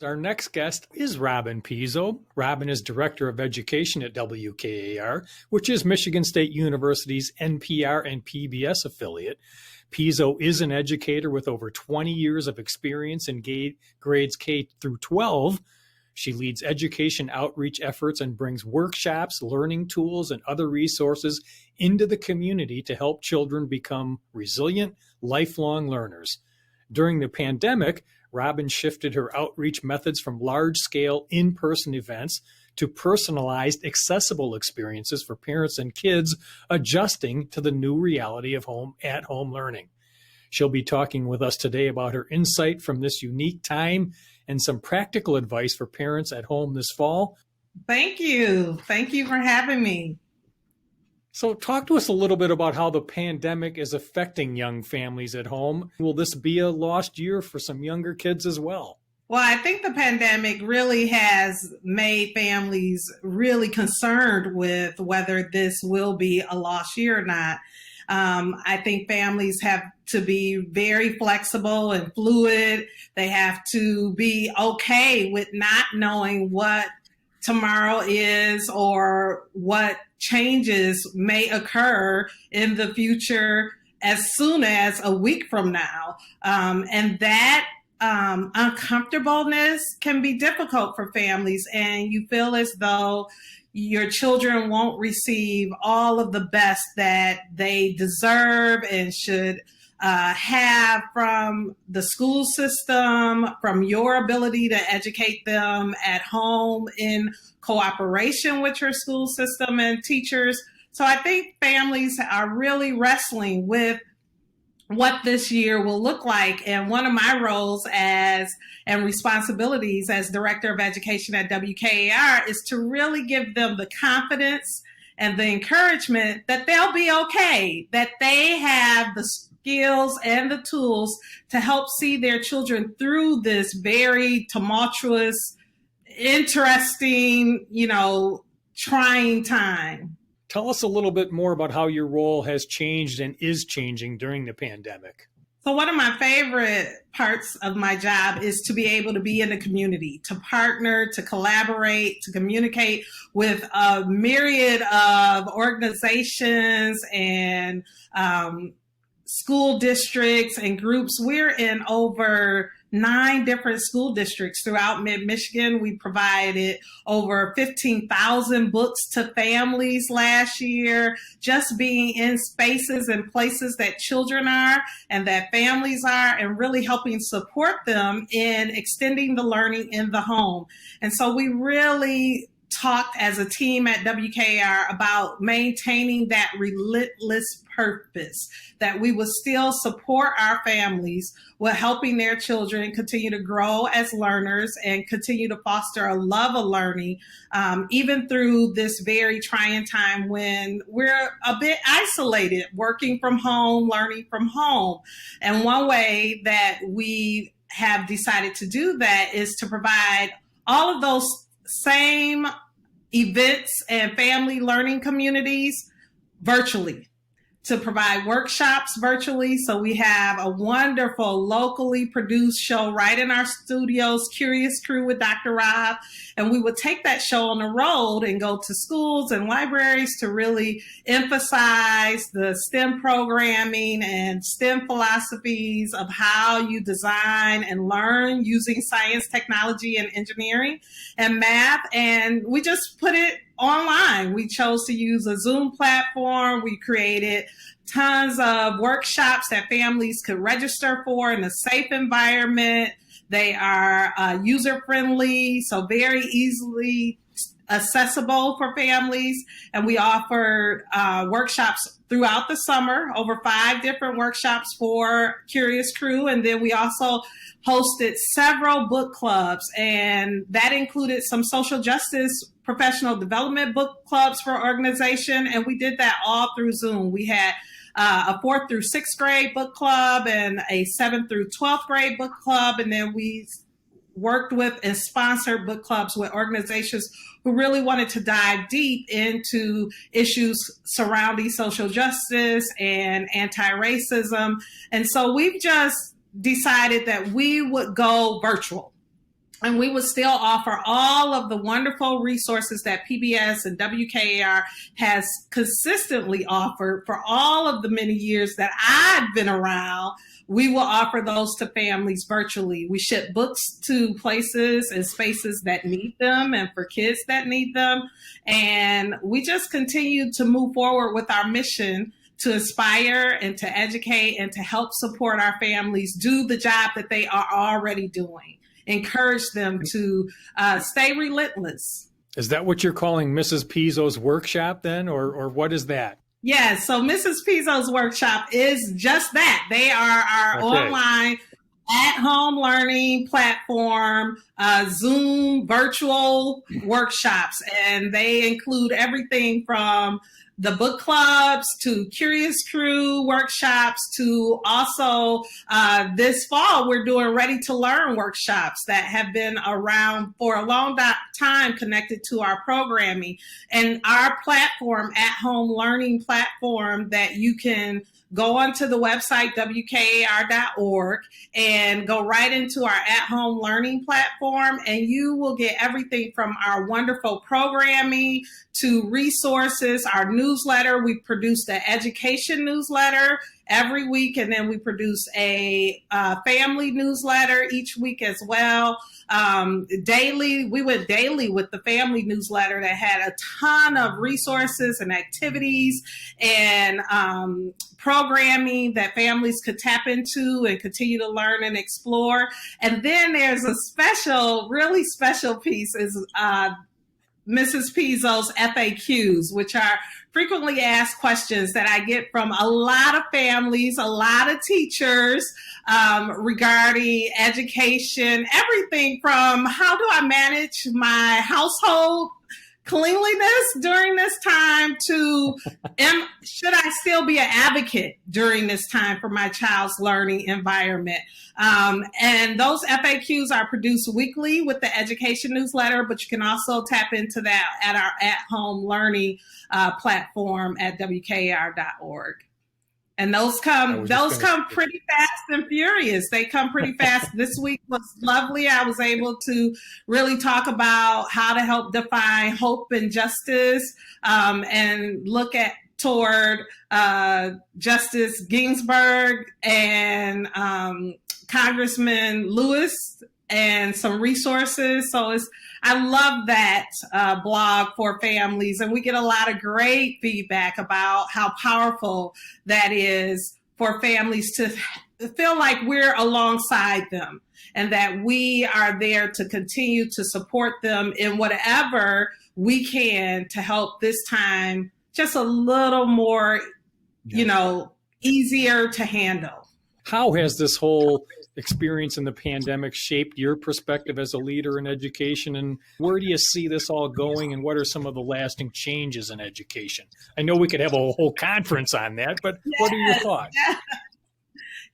Our next guest is Robin Piezo. Robin is Director of Education at WKAR, which is Michigan State University's NPR and PBS affiliate. Piezo is an educator with over 20 years of experience in grades K through 12. She leads education outreach efforts and brings workshops, learning tools, and other resources into the community to help children become resilient, lifelong learners. During the pandemic, Robin shifted her outreach methods from large-scale in-person events to personalized, accessible experiences for parents and kids adjusting to the new reality of at-home learning. She'll be talking with us today about her insight from this unique time and some practical advice for parents at home this fall. Thank you. Thank you for having me. So talk to us a little bit about how the pandemic is affecting young families at home. Will this be a lost year for some younger kids as well? Well, I think the pandemic really has made families really concerned with whether this will be a lost year or not. I think families have to be very flexible and fluid. They have to be okay with not knowing what tomorrow is or what changes may occur in the future as soon as a week from now. And that uncomfortableness can be difficult for families, and you feel as though your children won't receive all of the best that they deserve and should have from the school system, from your ability to educate them at home in cooperation with your school system and teachers. So I think families are really wrestling with what this year will look like. And one of my roles and responsibilities as Director of Education at WKAR is to really give them the confidence and the encouragement that they'll be okay, that they have the skills and the tools to help see their children through this very tumultuous, interesting, trying time. Tell us a little bit more about how your role has changed and is changing during the pandemic. So one of my favorite parts of my job is to be able to be in the community, to partner, to collaborate, to communicate with a myriad of organizations and school districts and groups. We're in over 9 different school districts throughout mid-Michigan. We provided over 15,000 books to families last year, just being in spaces and places that children are and that families are, and really helping support them in extending the learning in the home. And so we really talked as a team at WKAR about maintaining that relentless purpose, that we would still support our families with helping their children continue to grow as learners and continue to foster a love of learning, even through this very trying time when we're a bit isolated, working from home, learning from home. And one way that we have decided to do that is to provide all of those same events and family learning communities virtually, to provide workshops virtually. So we have a wonderful locally produced show right in our studios, Curious Crew with Dr. Rob. And we would take that show on the road and go to schools and libraries to really emphasize the STEM programming and STEM philosophies of how you design and learn using science, technology, and engineering and math. And we just put it online. We chose to use a Zoom platform. We created tons of workshops that families could register for in a safe environment. They are user-friendly, so very easily accessible for families. And we offered workshops throughout the summer, over 5 different workshops for Curious Crew. And then we also hosted several book clubs, and that included some social justice professional development book clubs for organization. And we did that all through Zoom. We had a 4th through 6th grade book club and a 7th through 12th grade book club. And then we worked with and sponsored book clubs with organizations who really wanted to dive deep into issues surrounding social justice and anti-racism. And so we've just decided that we would go virtual. and we would still offer all of the wonderful resources that PBS and WKAR has consistently offered for all of the many years that I've been around. We will offer those to families virtually. We ship books to places and spaces that need them and for kids that need them. And we just continue to move forward with our mission to inspire and to educate and to help support our families do the job that they are already doing. Encourage them to stay relentless. Is that what you're calling Mrs. Piezo's workshop then, or what is that? Yes, so Mrs. Piezo's workshop is just that. They are our online at-home learning platform, Zoom virtual workshops, and they include everything from the book clubs to Curious Crew workshops to also this fall, we're doing Ready to Learn workshops that have been around for a long time connected to our programming. And our platform, at-home learning platform that you can go onto the website, WKAR.org, and go right into our at-home learning platform, and you will get everything from our wonderful programming to resources, our newsletter. We produced an education newsletter every week, and then we produce a family newsletter each week as well. Daily, we went daily with the family newsletter that had a ton of resources and activities and programming that families could tap into and continue to learn and explore. And then there's a special, really special piece is Mrs. Piezo's FAQs, which are frequently asked questions that I get from a lot of families, a lot of teachers regarding education, everything from how do I manage my household cleanliness during this time to should I still be an advocate during this time for my child's learning environment? And those FAQs are produced weekly with the education newsletter, but you can also tap into that at our at-home learning platform at WKAR.org. And those come pretty fast and furious. They come pretty fast. This week was lovely. I was able to really talk about how to help define hope and justice, and look toward Justice Ginsburg and Congressman Lewis and some resources. So I love that blog for families, and we get a lot of great feedback about how powerful that is for families to feel like we're alongside them and that we are there to continue to support them in whatever we can to help this time just a little more, easier to handle. How has this whole experience in the pandemic shaped your perspective as a leader in education, and where do you see this all going, and what are some of the lasting changes in education? I know we could have a whole conference on that, but what are your thoughts?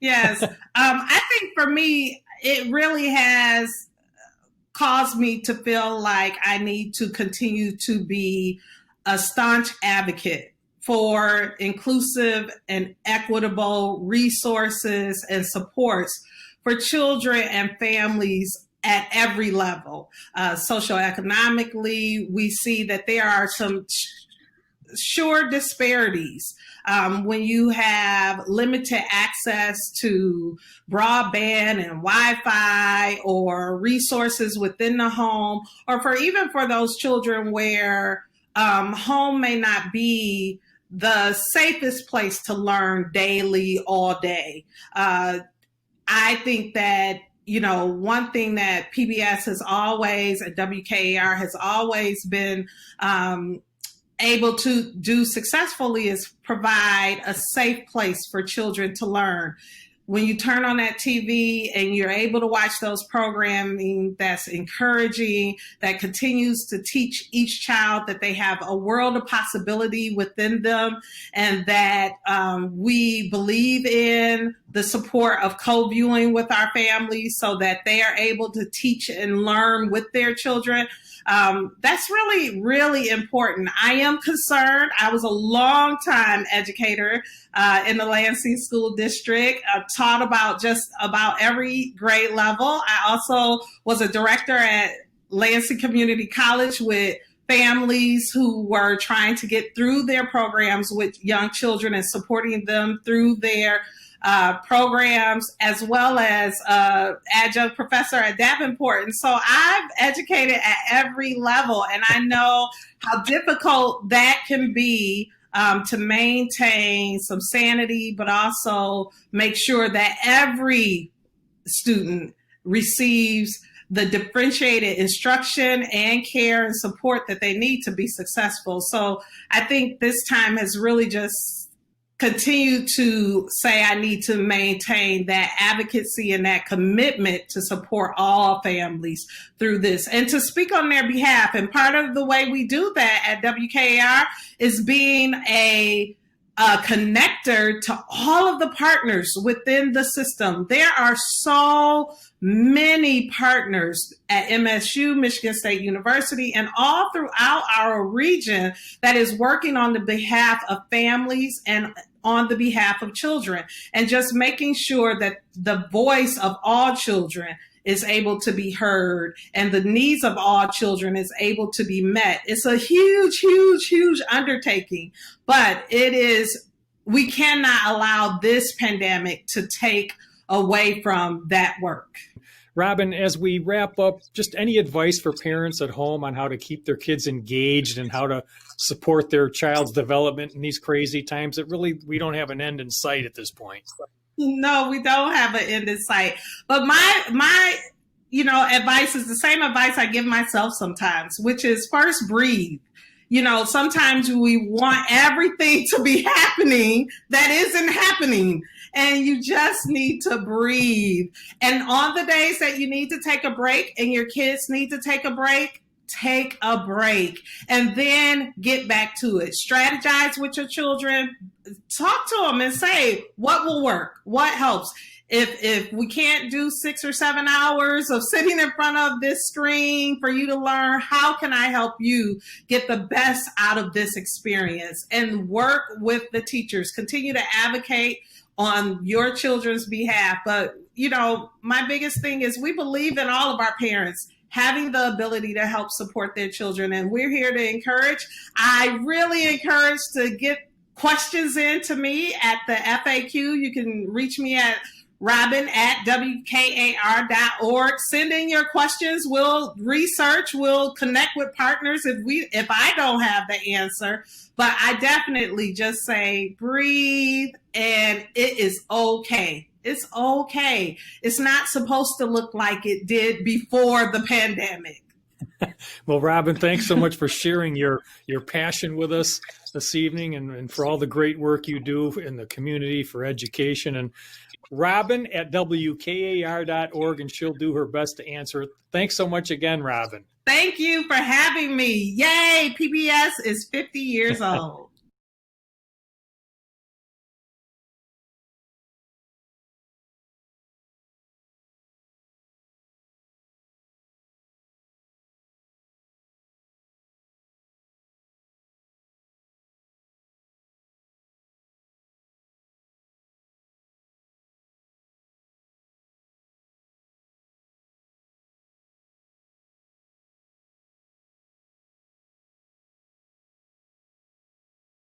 Yes. I think for me, it really has caused me to feel like I need to continue to be a staunch advocate for inclusive and equitable resources and supports for children and families at every level. Socioeconomically, we see that there are some sure disparities when you have limited access to broadband and Wi-Fi or resources within the home, or for those children where home may not be the safest place to learn daily, all day. I think that, one thing that PBS has always, and WKAR has always been able to do successfully is provide a safe place for children to learn. When you turn on that TV and you're able to watch those programming that's encouraging, that continues to teach each child that they have a world of possibility within them, and that we believe in the support of co-viewing with our families so that they are able to teach and learn with their children. That's really, really important. I am concerned. I was a long time educator in the Lansing School District. I taught about just about every grade level. I also was a director at Lansing Community College with families who were trying to get through their programs with young children and supporting them through their programs, as well as adjunct professor at Davenport. And so I've educated at every level, and I know how difficult that can be to maintain some sanity, but also make sure that every student receives the differentiated instruction and care and support that they need to be successful. So I think this time has really just continue to say I need to maintain that advocacy and that commitment to support all families through this and to speak on their behalf. And part of the way we do that at WKAR is being a connector to all of the partners within the system. There are so many partners at MSU, Michigan State University, and all throughout our region that is working on the behalf of families and on the behalf of children, and just making sure that the voice of all children is able to be heard and the needs of all children is able to be met. It's a huge, huge, huge undertaking, but we cannot allow this pandemic to take away from that work. Robin, as we wrap up, just any advice for parents at home on how to keep their kids engaged and how to support their child's development in these crazy times that really we don't have an end in sight at this point? No, we don't have an end in sight. But my advice is the same advice I give myself sometimes, which is first breathe. Sometimes we want everything to be happening that isn't happening. And you just need to breathe. And on the days that you need to take a break and your kids need to take a break and then get back to it. Strategize with your children. Talk to them and say, what will work? What helps? If we can't do 6 or 7 hours of sitting in front of this screen for you to learn, how can I help you get the best out of this experience? And work with the teachers. Continue to advocate on your children's behalf. But, my biggest thing is we believe in all of our parents having the ability to help support their children. And we're here to encourage. I really encourage to get questions in to me at the FAQ. You can reach me at robin@wkar.org. Send in your questions. We'll research. We'll connect with partners if I don't have the answer. But I definitely just say breathe, and it is okay. It's okay. It's not supposed to look like it did before the pandemic. Well, Robin, thanks so much for sharing your passion with us this evening and for all the great work you do in the community for education. And Robin at WKAR.org, and she'll do her best to answer it. Thanks so much again, Robin. Thank you for having me. Yay, PBS is 50 years old.